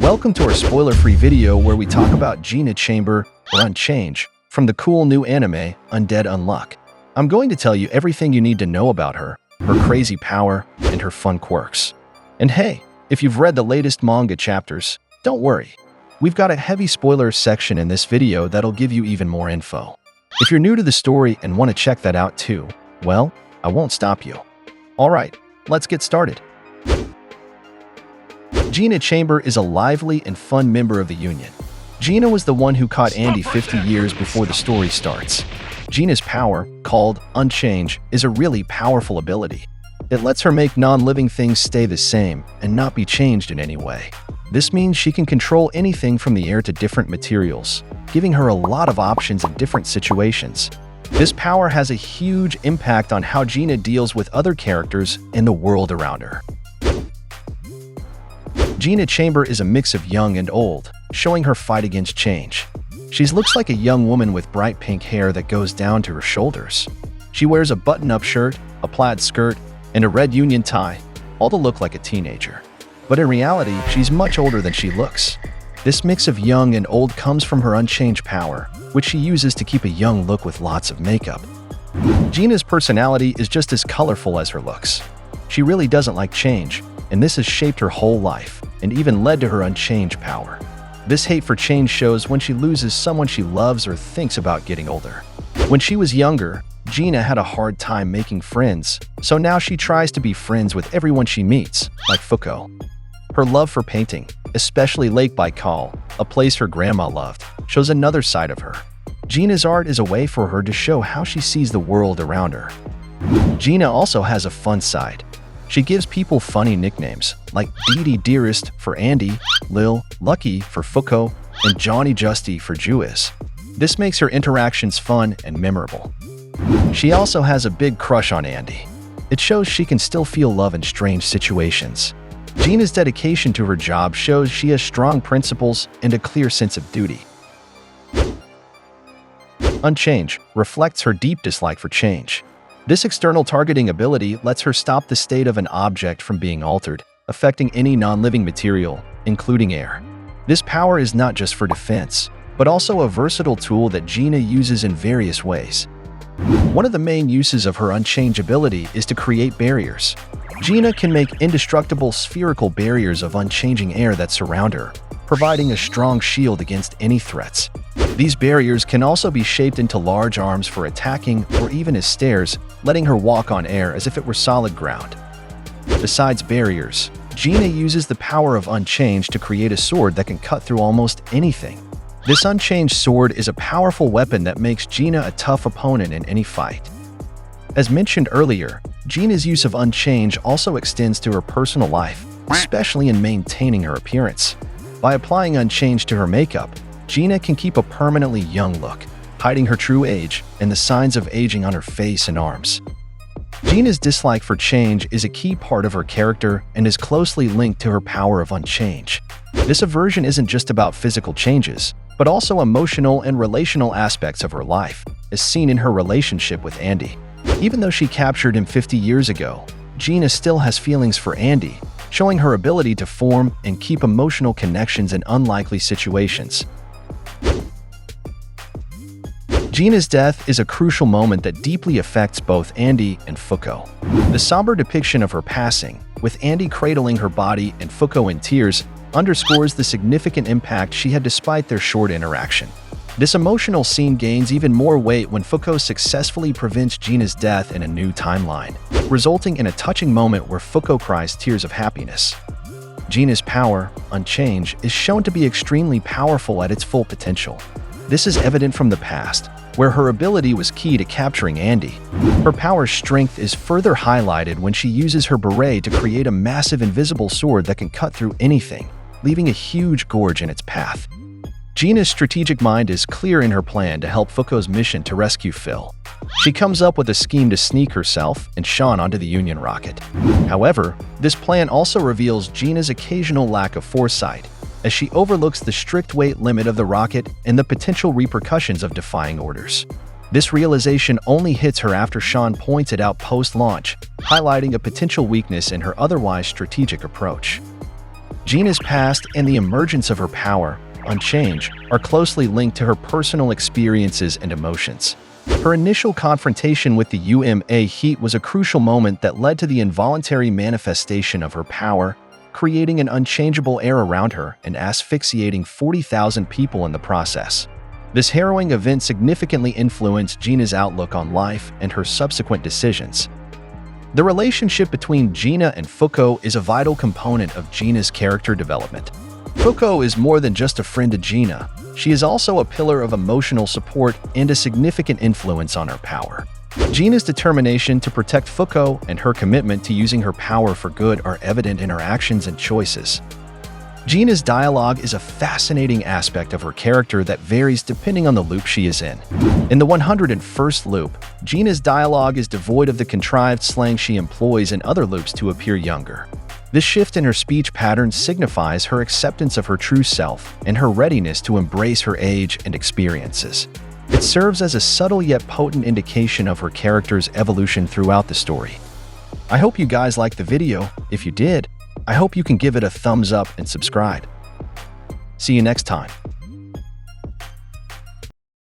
Welcome to our spoiler-free video where we talk about Gina Chamber, or Unchange, from the cool new anime, Undead Unluck. I'm going to tell you everything you need to know about her crazy power, and her fun quirks. And hey, if you've read the latest manga chapters, don't worry. We've got a heavy spoiler section in this video that'll give you even more info. If you're new to the story and want to check that out too, well, I won't stop you. Alright, let's get started. Gina Chamber is a lively and fun member of the Union. Gina was the one who caught Andy 50 years before the story starts. Gina's power, called Unchange, is a really powerful ability. It lets her make non-living things stay the same and not be changed in any way. This means she can control anything from the air to different materials, giving her a lot of options in different situations. This power has a huge impact on how Gina deals with other characters and the world around her. Gina Chamber is a mix of young and old, showing her fight against change. She looks like a young woman with bright pink hair that goes down to her shoulders. She wears a button-up shirt, a plaid skirt, and a red union tie, all to look like a teenager. But in reality, she's much older than she looks. This mix of young and old comes from her Unchange power, which she uses to keep a young look with lots of makeup. Gina's personality is just as colorful as her looks. She really doesn't like change, and this has shaped her whole life, and even led to her Unchange power. This hate for change shows when she loses someone she loves or thinks about getting older. When she was younger, Gina had a hard time making friends, so now she tries to be friends with everyone she meets, like Fuko. Her love for painting, especially Lake Baikal, a place her grandma loved, shows another side of her. Gina's art is a way for her to show how she sees the world around her. Gina also has a fun side. She gives people funny nicknames, like Dee Dearest for Andy, Lil Lucky for Fuko, and Johnny Justy for Juiz. This makes her interactions fun and memorable. She also has a big crush on Andy. It shows she can still feel love in strange situations. Gina's dedication to her job shows she has strong principles and a clear sense of duty. Unchange reflects her deep dislike for change. This external targeting ability lets her stop the state of an object from being altered, affecting any non-living material, including air. This power is not just for defense, but also a versatile tool that Gina uses in various ways. One of the main uses of her Unchange ability is to create barriers. Gina can make indestructible spherical barriers of unchanging air that surround her, providing a strong shield against any threats. These barriers can also be shaped into large arms for attacking or even as stairs, letting her walk on air as if it were solid ground. Besides barriers, Gina uses the power of Unchange to create a sword that can cut through almost anything. This Unchanged sword is a powerful weapon that makes Gina a tough opponent in any fight. As mentioned earlier, Gina's use of Unchange also extends to her personal life, especially in maintaining her appearance. By applying Unchange to her makeup, Gina can keep a permanently young look, hiding her true age and the signs of aging on her face and arms. Gina's dislike for change is a key part of her character and is closely linked to her power of Unchange. This aversion isn't just about physical changes, but also emotional and relational aspects of her life, as seen in her relationship with Andy. Even though she captured him 50 years ago, Gina still has feelings for Andy, showing her ability to form and keep emotional connections in unlikely situations. Gina's death is a crucial moment that deeply affects both Andy and Fuko. The somber depiction of her passing, with Andy cradling her body and Fuko in tears, underscores the significant impact she had despite their short interaction. This emotional scene gains even more weight when Fuko successfully prevents Gina's death in a new timeline, resulting in a touching moment where Fuko cries tears of happiness. Gina's power, Unchange, is shown to be extremely powerful at its full potential. This is evident from the past, where her ability was key to capturing Andy. Her power's strength is further highlighted when she uses her beret to create a massive invisible sword that can cut through anything, leaving a huge gorge in its path. Gina's strategic mind is clear in her plan to help Fuko's mission to rescue Phil. She comes up with a scheme to sneak herself and Sean onto the Union rocket. However, this plan also reveals Gina's occasional lack of foresight, as she overlooks the strict weight limit of the rocket and the potential repercussions of defying orders. This realization only hits her after Sean points it out post-launch, highlighting a potential weakness in her otherwise strategic approach. Gina's past and the emergence of her power, Unchange, are closely linked to her personal experiences and emotions. Her initial confrontation with the UMA Heat was a crucial moment that led to the involuntary manifestation of her power, creating an unchangeable air around her and asphyxiating 40,000 people in the process. This harrowing event significantly influenced Gina's outlook on life and her subsequent decisions. The relationship between Gina and Fuko is a vital component of Gina's character development. Fuko is more than just a friend to Gina. She is also a pillar of emotional support and a significant influence on her power. Gina's determination to protect Fuko and her commitment to using her power for good are evident in her actions and choices. Gina's dialogue is a fascinating aspect of her character that varies depending on the loop she is in. In the 101st loop, Gina's dialogue is devoid of the contrived slang she employs in other loops to appear younger. This shift in her speech patterns signifies her acceptance of her true self and her readiness to embrace her age and experiences. It serves as a subtle yet potent indication of her character's evolution throughout the story. I hope you guys liked the video. If you did, I hope you can give it a thumbs up and subscribe. See you next time.